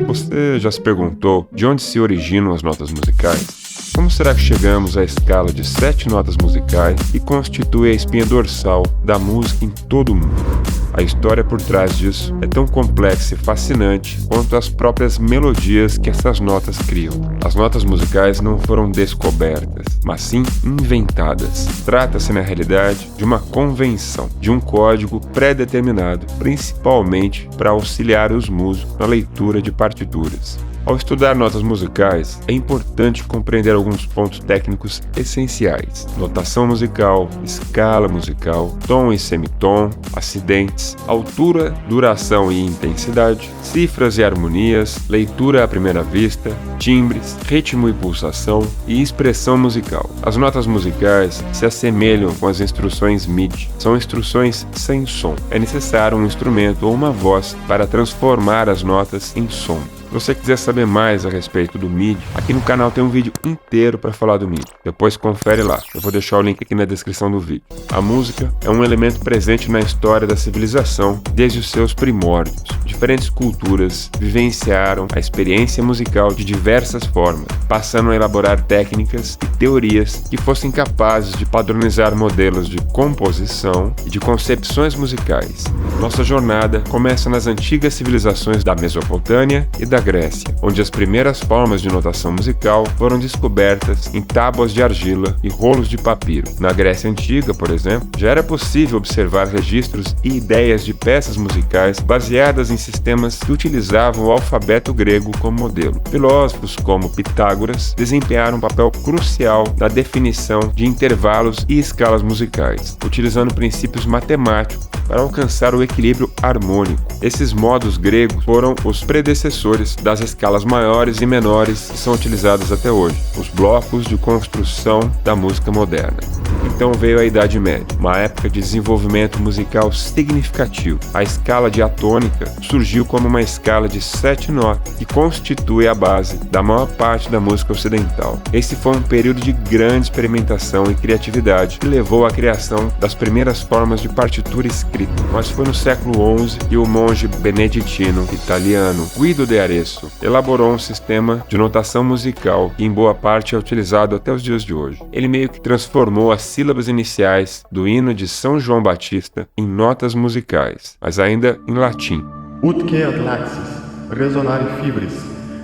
Você já se perguntou de onde se originam as notas musicais? Como será que chegamos à escala de 7 notas musicais que constitui a espinha dorsal da música em todo o mundo? A história por trás disso é tão complexa e fascinante quanto as próprias melodias que essas notas criam. As notas musicais não foram descobertas, mas sim inventadas. Trata-se, na realidade, de uma convenção, de um código pré-determinado, principalmente para auxiliar os músicos na leitura de partituras. Ao estudar notas musicais, é importante compreender alguns pontos técnicos essenciais: notação musical, escala musical, tom e semitom, acidentes, altura, duração e intensidade, cifras e harmonias, leitura à primeira vista, timbres, ritmo e pulsação e expressão musical. As notas musicais se assemelham com as instruções MIDI. São instruções sem som. É necessário um instrumento ou uma voz para transformar as notas em som. Se você quiser saber mais a respeito do MIDI, aqui no canal tem um vídeo inteiro para falar do MIDI. Depois confere lá, eu vou deixar o link aqui na descrição do vídeo. A música é um elemento presente na história da civilização desde os seus primórdios. Diferentes culturas vivenciaram a experiência musical de diversas formas, passando a elaborar técnicas e teorias que fossem capazes de padronizar modelos de composição e de concepções musicais. Nossa jornada começa nas antigas civilizações da Mesopotâmia e da Grécia, onde as primeiras formas de notação musical foram descobertas em tábuas de argila e rolos de papiro. Na Grécia Antiga, por exemplo, já era possível observar registros e ideias de peças musicais baseadas em sistemas que utilizavam o alfabeto grego como modelo. Filósofos como Pitágoras desempenharam um papel crucial na definição de intervalos e escalas musicais, utilizando princípios matemáticos para alcançar o equilíbrio harmônico. Esses modos gregos foram os predecessores das escalas maiores e menores que são utilizadas até hoje, os blocos de construção da música moderna. Então veio a Idade Média, uma época de desenvolvimento musical significativo. A escala diatônica surgiu como uma escala de 7 notas que constitui a base da maior parte da música ocidental. Esse foi um período de grande experimentação e criatividade que levou à criação das primeiras formas de partitura escrita. Mas foi no século XI que o monge beneditino italiano Guido de Arezzo elaborou um sistema de notação musical que em boa parte é utilizado até os dias de hoje. Ele meio que transformou as sílabas iniciais do hino de São João Batista em notas musicais, mas ainda em latim. Ut que ad laxis, resonare fibris,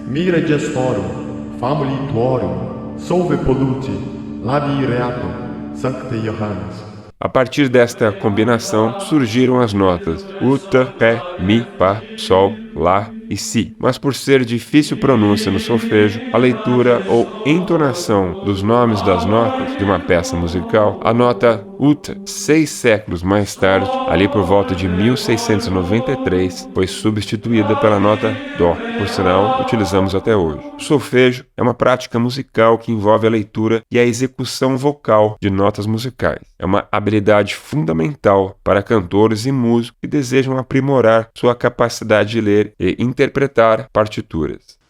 mira gestorum, famuli tuorum, solve polluti, labii reatum, sancte Johannes. A partir desta combinação surgiram as notas uta, ré, mi, fá, sol, lá e si. Mas por ser difícil pronúncia no solfejo, a leitura ou entonação dos nomes das notas de uma peça musical, a nota uta, 6 séculos mais tarde, ali por volta de 1693, foi substituída pela nota dó, por sinal utilizamos até hoje. O solfejo é uma prática musical que envolve a leitura e a execução vocal de notas musicais. É uma habilidade fundamental para cantores e músicos que desejam aprimorar sua capacidade de ler e interpretar partituras.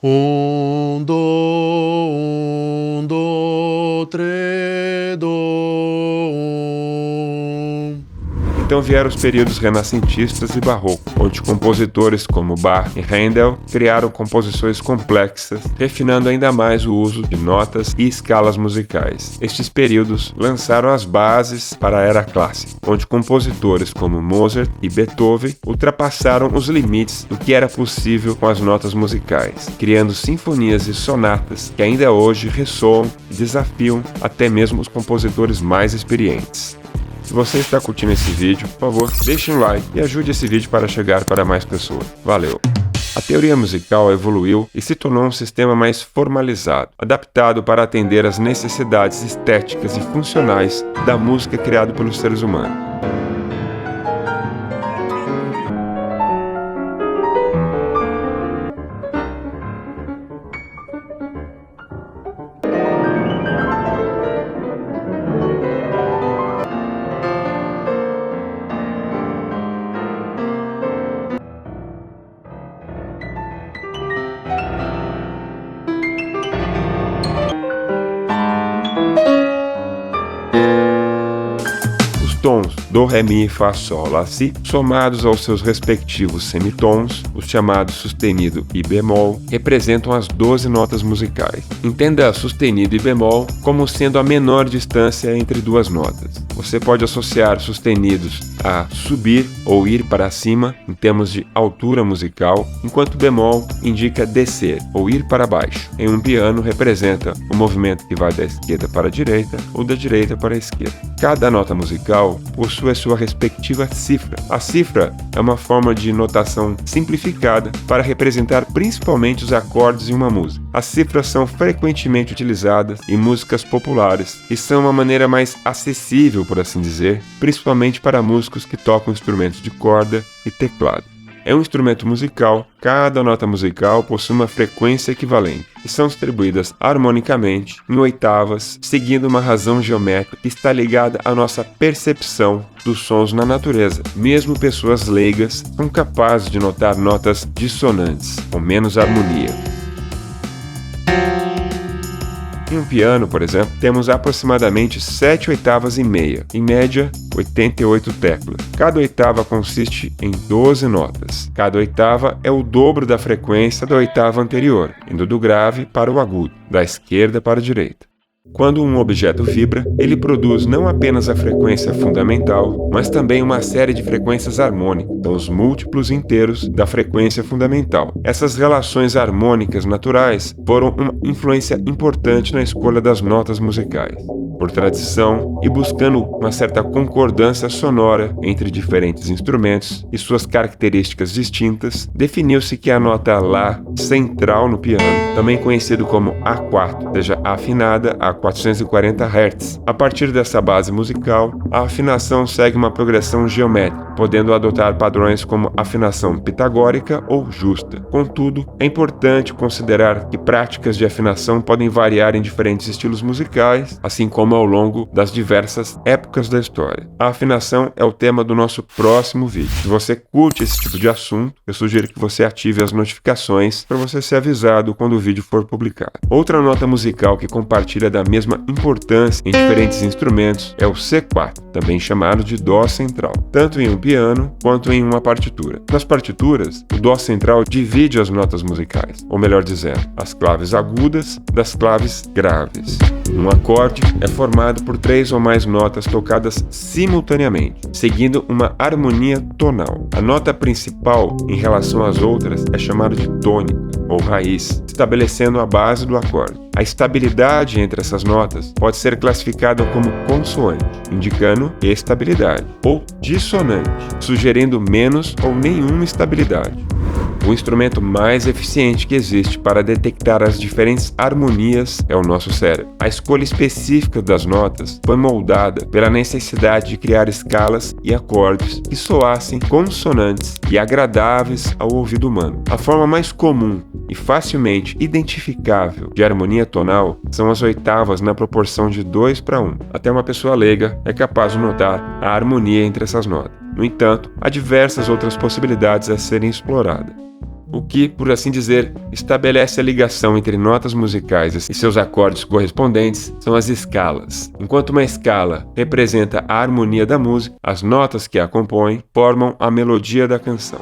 Um, do, tre, do. Então vieram os períodos renascentistas e barroco, onde compositores como Bach e Handel criaram composições complexas, refinando ainda mais o uso de notas e escalas musicais. Estes períodos lançaram as bases para a era clássica, onde compositores como Mozart e Beethoven ultrapassaram os limites do que era possível com as notas musicais, criando sinfonias e sonatas que ainda hoje ressoam e desafiam até mesmo os compositores mais experientes. Se você está curtindo esse vídeo, por favor, deixe um like e ajude esse vídeo para chegar para mais pessoas. Valeu! A teoria musical evoluiu e se tornou um sistema mais formalizado, adaptado para atender às necessidades estéticas e funcionais da música criada pelos seres humanos. tons Dó, Ré, Mi, Fá, Sol, Lá, Si, somados aos seus respectivos semitons, os chamados sustenido e bemol, representam as 12 notas musicais. Entenda sustenido e bemol como sendo a menor distância entre duas notas. Você pode associar sustenidos a subir ou ir para cima, em termos de altura musical, enquanto bemol indica descer ou ir para baixo. Em um piano, representa o movimento que vai da esquerda para a direita ou da direita para a esquerda. Cada nota musical possui a sua respectiva cifra. A cifra é uma forma de notação simplificada para representar principalmente os acordes em uma música. As cifras são frequentemente utilizadas em músicas populares e são uma maneira mais acessível, por assim dizer, principalmente para músicos que tocam instrumentos de corda e teclado. É um instrumento musical, cada nota musical possui uma frequência equivalente e são distribuídas harmonicamente em oitavas, seguindo uma razão geométrica que está ligada à nossa percepção dos sons na natureza. Mesmo pessoas leigas são capazes de notar notas dissonantes, com menos harmonia. Em um piano, por exemplo, temos aproximadamente 7 oitavas e meia, em média 88 teclas. Cada oitava consiste em 12 notas. Cada oitava é o dobro da frequência da oitava anterior, indo do grave para o agudo, da esquerda para a direita. Quando um objeto vibra, ele produz não apenas a frequência fundamental, mas também uma série de frequências harmônicas, são os múltiplos inteiros da frequência fundamental. Essas relações harmônicas naturais foram uma influência importante na escolha das notas musicais. Por tradição e buscando uma certa concordância sonora entre diferentes instrumentos e suas características distintas, definiu-se que a nota Lá central no piano, também conhecido como A4, seja afinada a 440 Hz. A partir dessa base musical, a afinação segue uma progressão geométrica, podendo adotar padrões como afinação pitagórica ou justa. Contudo, é importante considerar que práticas de afinação podem variar em diferentes estilos musicais, assim como ao longo das diversas épocas da história. A afinação é o tema do nosso próximo vídeo. Se você curte esse tipo de assunto, eu sugiro que você ative as notificações para você ser avisado quando o vídeo for publicado. Outra nota musical que compartilha da mesma importância em diferentes instrumentos é o C4, também chamado de Dó central, tanto em um piano quanto em uma partitura. Nas partituras, o Dó central divide as notas musicais, ou melhor dizendo, as claves agudas das claves graves. Um acorde é formado por 3 ou mais notas tocadas simultaneamente, seguindo uma harmonia tonal. A nota principal, em relação às outras, é chamada de tônica, ou raiz, estabelecendo a base do acorde. A estabilidade entre essas notas pode ser classificada como consoante, indicando estabilidade, ou dissonante, sugerindo menos ou nenhuma estabilidade. O instrumento mais eficiente que existe para detectar as diferentes harmonias é o nosso cérebro. A escolha específica das notas foi moldada pela necessidade de criar escalas e acordes que soassem consonantes e agradáveis ao ouvido humano. A forma mais comum e facilmente identificável de harmonia tonal são as oitavas na proporção de 2:1. Até uma pessoa leiga é capaz de notar a harmonia entre essas notas. No entanto, há diversas outras possibilidades a serem exploradas. O que, por assim dizer, estabelece a ligação entre notas musicais e seus acordes correspondentes são as escalas. Enquanto uma escala representa a harmonia da música, as notas que a compõem formam a melodia da canção.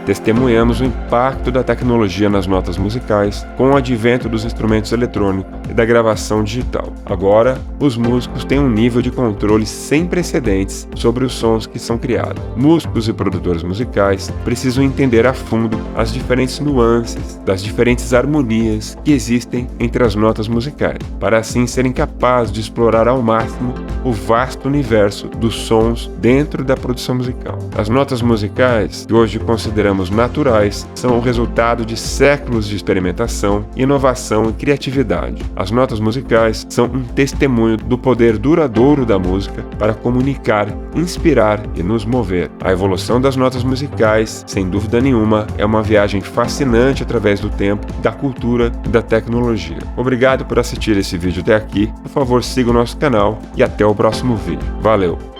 Testemunhamos o impacto da tecnologia nas notas musicais com o advento dos instrumentos eletrônicos e da gravação digital. Agora, os músicos têm um nível de controle sem precedentes sobre os sons que são criados. Músicos e produtores musicais precisam entender a fundo as diferentes nuances das diferentes harmonias que existem entre as notas musicais, para assim serem capazes de explorar ao máximo o vasto universo dos sons dentro da produção musical. As notas musicais, que hoje consideramos naturais, são o resultado de séculos de experimentação, inovação e criatividade. As notas musicais são um testemunho do poder duradouro da música para comunicar, inspirar e nos mover. A evolução das notas musicais, sem dúvida nenhuma, é uma viagem fascinante através do tempo, da cultura e da tecnologia. Obrigado por assistir esse vídeo até aqui. Por favor, siga o nosso canal e até o próximo vídeo. Valeu!